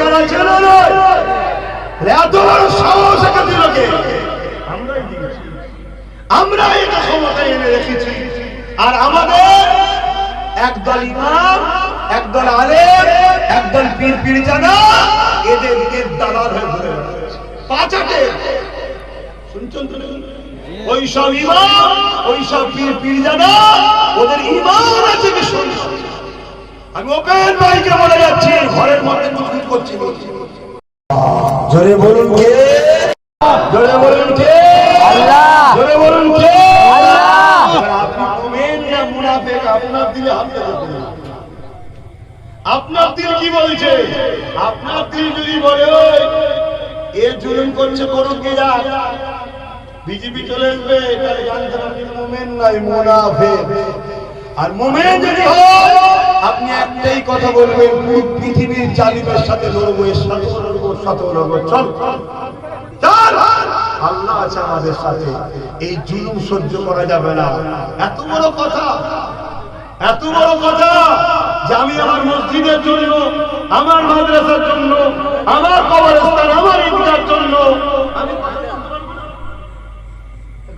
অধিকার আছে না নয়? এত বড় সাহস একে দিল কে? আমরাই দিয়েছি, আমরা এটা ক্ষমতায় এনে রেখেছি। আর আমাদের একদল ইমাম, একদল আলেম, একদল পীর পীরজাদা এদের দালাল হয়ে ঘুরে বেড়াচ্ছে পাঁচাটে। শুনছেন তো? ওই সব ইমাম, ওই সব পীর পীরজাদা ওদের ইমান আছে কি শুনুন। আমি ওপেন মাইকে বলে যাচ্ছি, ঘরের মধ্যে কুচকুচ করছি। জোরে বলুন কে? জোরে বলুন কে? আল্লাহ। জোরে বলুন কে? আল্লাহ। আপনি মুমিন না মুনাফিক? আপনার দিলে হাত দেবেন। আপনার দিল কি বলছে? আপনার দিল যদি বলে এ জুলুম করছে করুক কে যা, বিজেপি চলে আসবে, তাহলে জানতে আপনি মুমিন নাই মুনাফিক। আর মুমিন যদি হয় আপনি একটাই কথা বলবেন, পুরো পৃথিবীর জালিমের সাথে লড়বো, এর সাথে লড়বো, সাথে লড়বো। চল চল, আল্লাহ আছে আমাদের সাথে, এই জুলুম সহ্য করা যাবে না। এত বড় কথা, এত বড় কথা যে আমি আমার মসজিদের জন্য, আমার মাদ্রাসার জন্য, আমার কবরস্থান, আমার ঈদগাহর জন্য আমি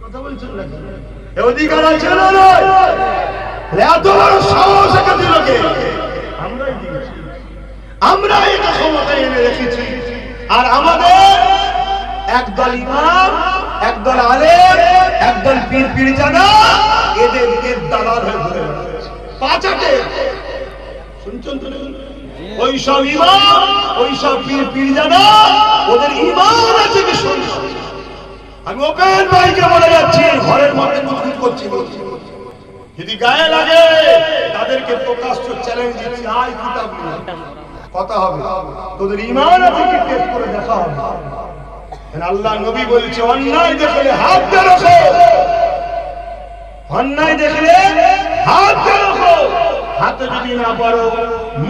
কথা বলছেন না? এই অধিকার আছে না নয়? এত বড় সাহস একে দিল কে? আমরাই দিয়েছি, আমরা এটা ক্ষমতায় এনে রেখেছি। আর আমাদের একদল ইমাম, একদল আলেম, একদল পীর পীরজাদা এদের দালাল হয়ে ঘুরে বেড়াচ্ছে পাঁচাটে। শুনছেন তো? ওই সব ইমাম, ওই সব পীর পীরজাদা ওদের ইমান আছে কি শুনুন। আমি ওপেন মাইকে বলে যাচ্ছি, ঘরের মধ্যে কুচকুচ করছি। যদি গায়ে লাগে তাদেরকে প্রকাশ্য চ্যালেঞ্জ দিচ্ছি, আয় কিতাব নিয়ে কথা হবে, তোদের ঈমান আছে কি টেস্ট করে দেখা হবে। আল্লাহ নবী বলছে অন্যায় দেখলে হাত দিয়ে রাখো, অন্যায় দেখলে হাত দিয়ে রাখো, হাতে যদি না পারো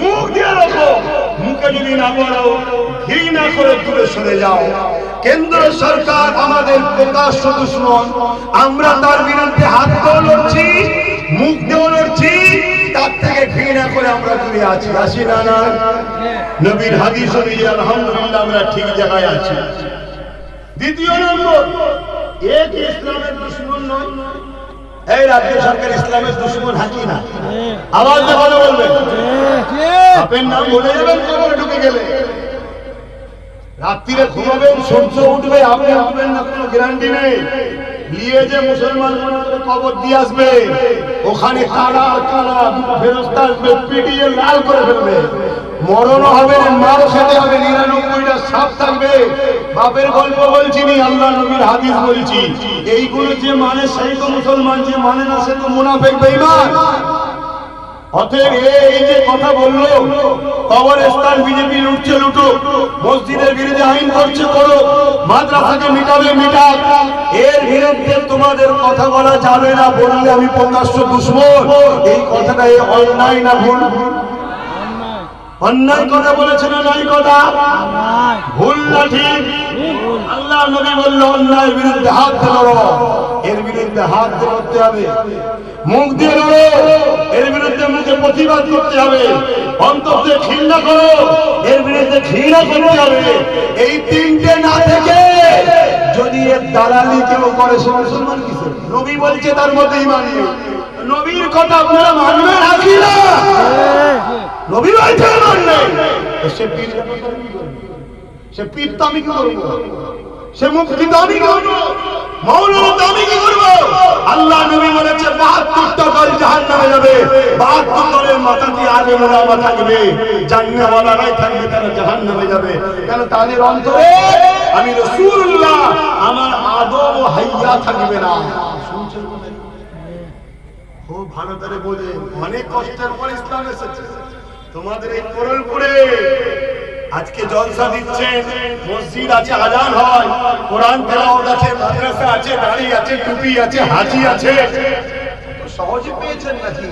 মুখ দিয়ে রাখো, মুখে যদি না পারো ঘৃণা করে দূরে সরে যাও। কেন্দ্র সরকার আমাদের প্রকাশ্য দুশমন, আমরা তার বিরুদ্ধে হাত দিয়ে লড়ছি, মুখ দিয়ে লড়ছি, তার থেকে ঘৃণা করে আমরা দূরে আছি। আসি না? না, নবীর হাদিস অনুযায়ী আলহামদুলিল্লাহ আমরা ঠিক জায়গায় আছি। দ্বিতীয় নম্বর, এক ইসলামের দুশমন নয়। এই রাজ্য সরকার ইসলামের দুশমন হাকি না, আওয়াজ দিয়ে কথা বলবেন। আপনার নাম বলে যাবেন কবরে ঢুকে গেলে, রাত্রিরে ঘুমাবেন, সূর্য উঠবে, আপনি উঠবেন না, কোনো গ্যারান্টি নেই। নিয়ে যে মুসলমান কবর দিয়ে আসবে, ওখানে কারা কারা ফেরেশতা আসবে, পিটিয়ে লাল করে ফেলবে। মরণও হবে না, মারও খেতে হবে, 99টা সাপ থাকবে। বাপের গল্প বলছি নি, আল্লাহ নবীর হাদিস বলছি। এইগুলো যে মানে সেই তো মুসলমান, যে মানে না সে তো মুনাফিক বেঈমান। অতএব এই যে কথা বললো, কবরস্থান বিজেপি লুটছে লুটুক, মসজিদের বিরুদ্ধে আইন করছে করো, মাদ্রাসাকে মিটাবে মিটাক, এর বিরুদ্ধে তোমাদের কথা বলা যাবে না। বললে আমি প্রকাশ্য দুশমন। এই কথাটা অন্যায় না ভুল? অন্যায় কথা বলেছে না নাই কথা? ভুল না ঠিক? আল্লাহ নবী বলল অন্যায়ের বিরুদ্ধে হাত দিয়ে লড়ো, এর বিরুদ্ধে হাত দিয়ে লড়তে হবে। মুখ দিয়ে লড়ো, এর বিরুদ্ধে মুখে প্রতিবাদ করতে হবে। অন্তর দিয়ে ঘৃণা করো, এর বিরুদ্ধে ঘৃণা করতে হবে। এই তিনটে না থেকে যদি এর দালালি কেউ করে, সে মুসলমান কিসে? নবী বলছে তার মধ্যে ঈমান নেই। নবীর কথা আপনারা মানবেন আসি না? নবী বলছে ঈমান নেই, সে পীর, সে পীর তো আমি কি করবো? সে মুফতি তো আমি কি করবো? মৌলানা তো আমি কি করবো? আল্লাহ নবী বলেছে 72টা দল জাহান্নামে যাবে, 72 দলের মাথা দিয়ে আলেম ওলামা থাকবে, জান্নাতওয়ালারাই থাকবে, তারা জাহান্নামে যাবে। কেন? তাদের অন্তরে আমি রাসূলুল্লাহ, আমার আদব ও হাইয়া থাকবে না। শুনছেন? খুব ভালো করে বোঝে, অনেক কষ্টের পর ইসলাম এসেছে। তোমাদের এই কোরলপুরে আজকে জলসা দিচ্ছেন, মসজিদ আছে, আজান হয়, কোরআন তেলাওয়াত আছে, মাদ্রাসা আছে, দাড়ি আছে, টুপি আছে, হাজি আছে, তো সহজে পেয়েছেন নাকি?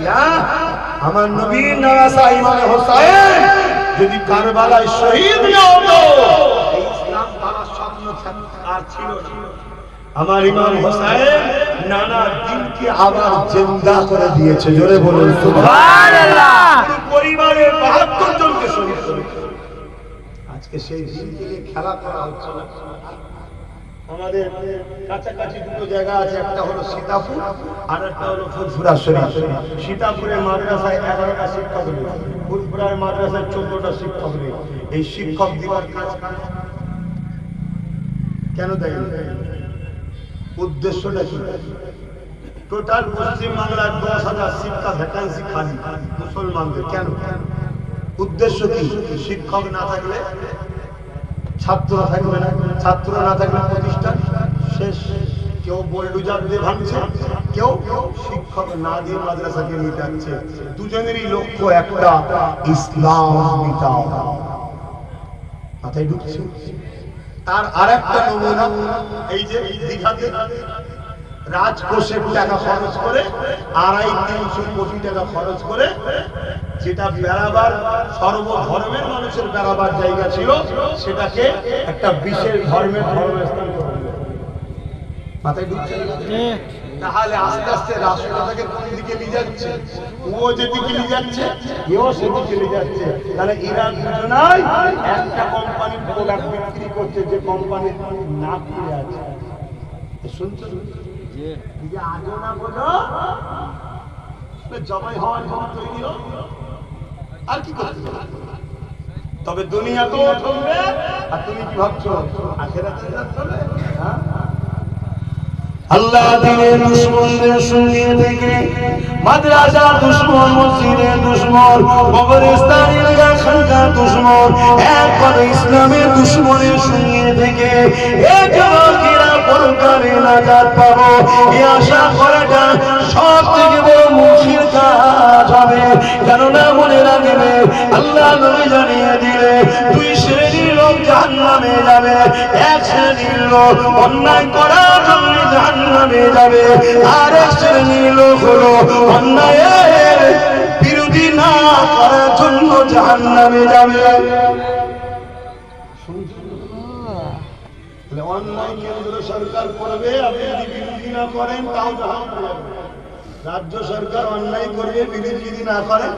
আমার নবীর নাসা ইমাম হোসেন যদি কারবালায় শহীদ না হতো, এই ইসলাম তার স্বপ্ন আর ছিল না। আমার ইমাম হোসেন নানা দিনকে আবার জিন্দা করে দিয়েছে। জোরে বলুন সুবহানাল্লাহ। পরিবারের 72 জনকে শহীদ করেছে। আজকে সেই দিনকে খেলা করা হচ্ছে না। আমাদের কাছাকাছি দুটো জায়গা আছে, একটা হলো সীতাপুর আর একটা হলো ফুরফুরা শরীফ। সীতাপুরের মাদ্রাসায় 11টা শিক্ষক রয়েছে, ফুরফুরার মাদ্রাসায় 14টা শিক্ষক রয়েছে। এই শিক্ষক দিবার কাজ কেন দেয়? উদ্দেশ্যটা কি? টোটাল পশ্চিম বাংলার 10,000 শিক্ষা ভ্যাকান্সি খালি মুসলমানদের। কেন? উদ্দেশ্য কি? শিক্ষক না থাকলে ছাত্র থাকবে না, ছাত্র না থাকলে প্রতিষ্ঠান শেষ। কেউ বোলডুজার দিয়ে ভাঙছে, কেউ শিক্ষক না দিয়ে মাদ্রাসাকে মিটাচ্ছে। দুজনেরই লক্ষ্য একটা, ইসলাম মিটাও। মাথায় ঢুকছে? তার আরেকটা নমুনা এই যে দীঘাতে রাজকোষের টাকা খরচ করে 250-300 কোটি টাকা খরচ করে, যেটা বেড়াবার সর্বধর্মের মানুষের বেড়াবার জায়গা ছিল, সেটাকে একটা বিশেষ ধর্মের ধর্মস্থান করে দিল। মাথায় ঢুকছে? তাহলে আস্তে আস্তে রাষ্ট্রটাকে কোন দিকে নিয়ে যাচ্ছে? ও যেদিকে নিয়ে যাচ্ছে, এও সেদিকে নিয়ে যাচ্ছে। তাহলে এরা দুজনাই একটা কোম্পানির প্রোডাক্ট বিক্রি করছে, যে কোম্পানির নাক খুলে আছে। শুনছো? আজও না বোঝো, জবাই হওয়ার জন্য তৈরি হোক, আর কি করতে? তবে দুনিয়া তো চলবে, আর তুমি কি ভাবছো আখেরাতে চলবে? আল্লাহ দিনের দুশমনদের সঙ্গে থেকে, মাদ্রাসার দুশমন, মসজিদের দুশমন, কবরস্থানের খানকার দুশমন, এক কথা ইসলামের দুশমনের সঙ্গে থেকে এক বাকিরা পরকালে নাজাত পাবো, এই আশা করাটা সব থেকে বড় মুশকিল কাজ হবে। কেননা মনে রাখবে, আল্লাহ নবী জানিয়ে দিলে দুই শ্রেণীর লোক জাহান্নামে যাবে। এক শ্রেণীর লোক অন্যায় করার জন্য জাহান্নামে যাবে, আর এক শ্রেণীর লোক হলো অন্যায়ের বিরোধী না করার জন্য জাহান্নামে যাবে। অন্যায় কেন্দ্র সরকার করবে, আপনি যদি বিরোধী না করেন তাও জাহান্নামে যাবে। রাজ্য সরকার অন্যায় করবে, বিরোধী যদি না করেন।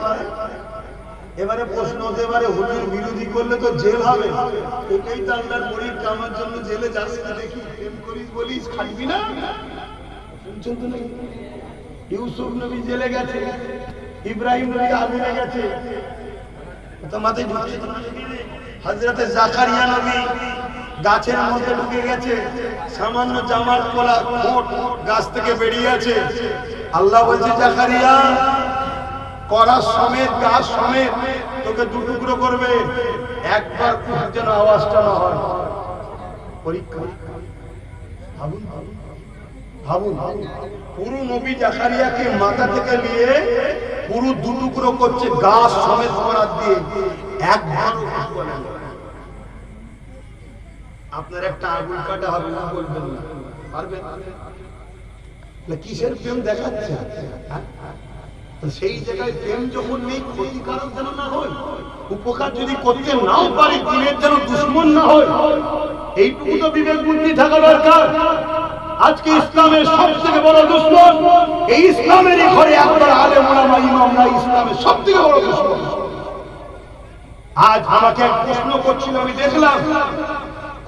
এবারে প্রশ্ন হতে পারে, হুজুর বিরোধী করলে তো জেল হবে, ওকেই তো আল্লাহর গরিব কামার জন্য জেলে যাচ্ছে। দেখি প্রেম করিস বলিস, খাটবি না। শুনছেন তো নাকি? ইউসুফ নবী জেলে গেছে, ইব্রাহিম নবী আগুনে গেছে, তো মাথায় ঢুকছে। হযরতে জাকারিয়া নবী গাছের মধ্যে ঢুকে গেছে, সামান্য জামার কোলা ফোট গাছ থেকে বেরিয়ে আছে। আল্লাহ বলছে, জাকারিয়া কড়া সমেত, গাছ সমেত তোকে দুটুকরো করবে, একবার যেন আওয়াজটা না হয়। পরীক্ষা। ভাবুন ভাবুন, পুরো নবী জাকারিয়াকে মাথা থেকে নিয়ে পুরো দুটুকরো করছে, গাছ সমেত করার দিয়ে, একবার বলেন। আপনার একটা আগুন কাটা হবে না, বলবেন না, পারবেন? কিসের প্রেম দেখাচ্ছে? সেই জায়গায় প্রেম যখন নেই, ক্ষতিকারক যেন না হয়, উপকার যদি করতে নাও পারি, দিনের যেন দুশ্মন না হয়, এইটুকু তো বিবেক বুদ্ধি থাকা দরকার। আজকে ইসলামের সব থেকে বড় দুশ্মন এই ইসলামেরই ঘরে একবার আলেম ওলামা ইমামরা ইসলামের সব থেকে বড় দুশ্মন। আজ আমাকে এক প্রশ্ন করছিল, আমি দেখলাম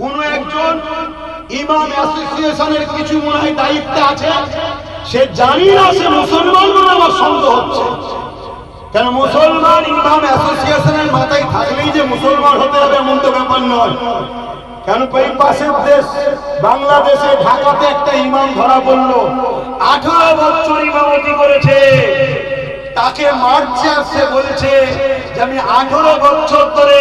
কোন একজন ইমাম অ্যাসোসিয়েশনের কিছু মনে হয় দায়িত্বে আছে, সে জানি না সে মুসলমান বলে আমার সন্দেহ হচ্ছে। কেন মুসলমান ইমাম অ্যাসোসিয়েশনের মাথায় থাকলেই যে মুসলমান হতে হবে এমন তো ব্যাপার নয়। কেন এই পাশের দেশ বাংলাদেশে ঢাকাতে একটা ইমাম ধরা পড়লো, 18 বছর ইমামতি করেছে, তাকে মারছে, আর সে বলছে যে আমি 18 বছর ধরে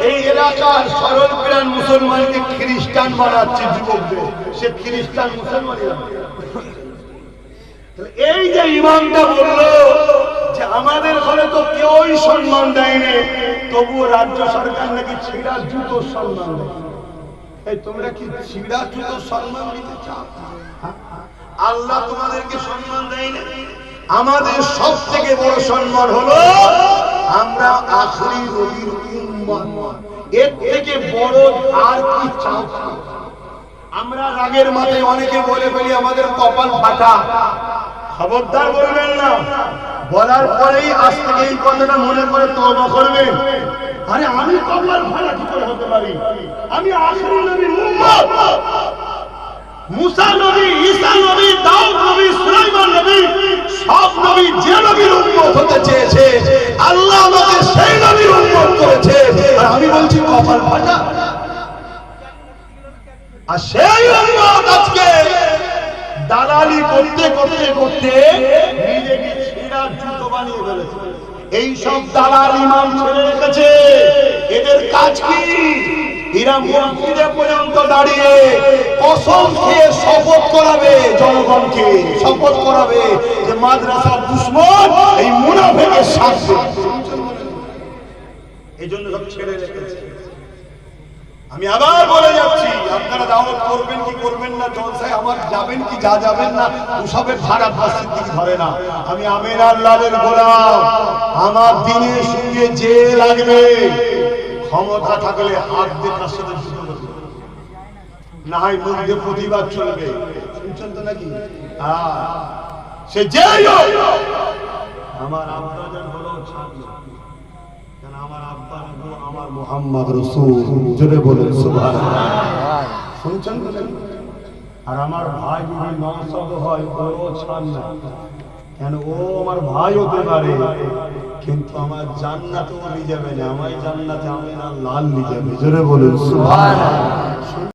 এই এলাকার সরল প্রাণ মুসলমানকে খ্রিস্টান বানাচ্ছি যুবকদের, সে খ্রিস্টান মুসলমান। এই যে ইমামটা বললো যে আমাদের ঘরে তো কেউই সম্মান দেয়নি, তবুও রাজ্য সরকার নাকি ছিঁড়া জুতো সম্মান দেয়। এই তোমরা কি ছিঁড়া জুতো সম্মান দিতে চাও? আল্লাহ তোমাদেরকে সম্মান দেয় না। আমাদের সব থেকে বড় সম্মান হলো আমরা আখরি নবীর উম্মত। এর থেকে বড় আর কি চাও? আমরা রাগের মাথায় অনেকে বলে ফেলি আমাদের কপাল ফাটা। খবরদার বলবেন না, বলার পরেই আজ থেকে এই কথাটা মনে করে তওবা করবেন। আরে আমি কবর ভাড়া কি করে হতে পারি? আমি আখিরি নবীর উম্মত। মুসা নবী, ঈসা নবী, দাউদ নবী, সুলাইমান নবী, সব নবী যে নবীর উম্মত হতে চেয়েছে আল্লাহ আমাকে সেই নবীর উম্মত করেছে। আর আমি বলছি কপাল ফাটা। আর সেই উম্মত আজকে দালালি করতে করতে করতে নিজেকে ছেঁড়া জুতো বানিয়ে ফেলেছে। এই সব দালাল ইমাম ছেড়ে রেখেছে। এদের কাজ কি? এরা মসজিদে পর্যন্ত দাঁড়িয়ে কসম খেয়ে শপথ করাবে, জনগণকে শপথ করাবে যে মাদ্রাসার দুশমন এই মুনাফিকের শাস্তি। এই জন্য সব ছেড়ে রেখেছে। আমি আবার বলে যাচ্ছি, আপনারা দাওয়াত করবেন কি করবেন না, জলসায় আমার যাবেন কি যাবেন না, ওসবের ভাড়া সিদ্দিক ধরে না। আমি আমির আল্লাহর গোলাম। আমার দিনের সঙ্গে যে লাগবে, ক্ষমতা থাকলে হাত দিয়ে তার সাথে যুদ্ধ করবে, না হয় মুখ দিয়ে প্রতিবাদ চলবে। শুনছেন তো নাকি? সে যেই হোক, আমার আব্বা যেন হলো ছাড়লো, কেন আমার আব্বা আমার মুহাম্মদ রাসূল। জোরে বলেন সুবহানাল্লাহ। শুনছেন তো? আর আমার ভাই যদি নওশাদ হয়, ওরও ছাড় না, কেন ও আমার ভাই হতে পারে, কিন্তু আমার জান্নাতে ও নিয়ে যাবে না, আমার জান্নাতে আমি না লাল নিয়ে যাবে। জোরে বলেন সুবহানাল্লাহ।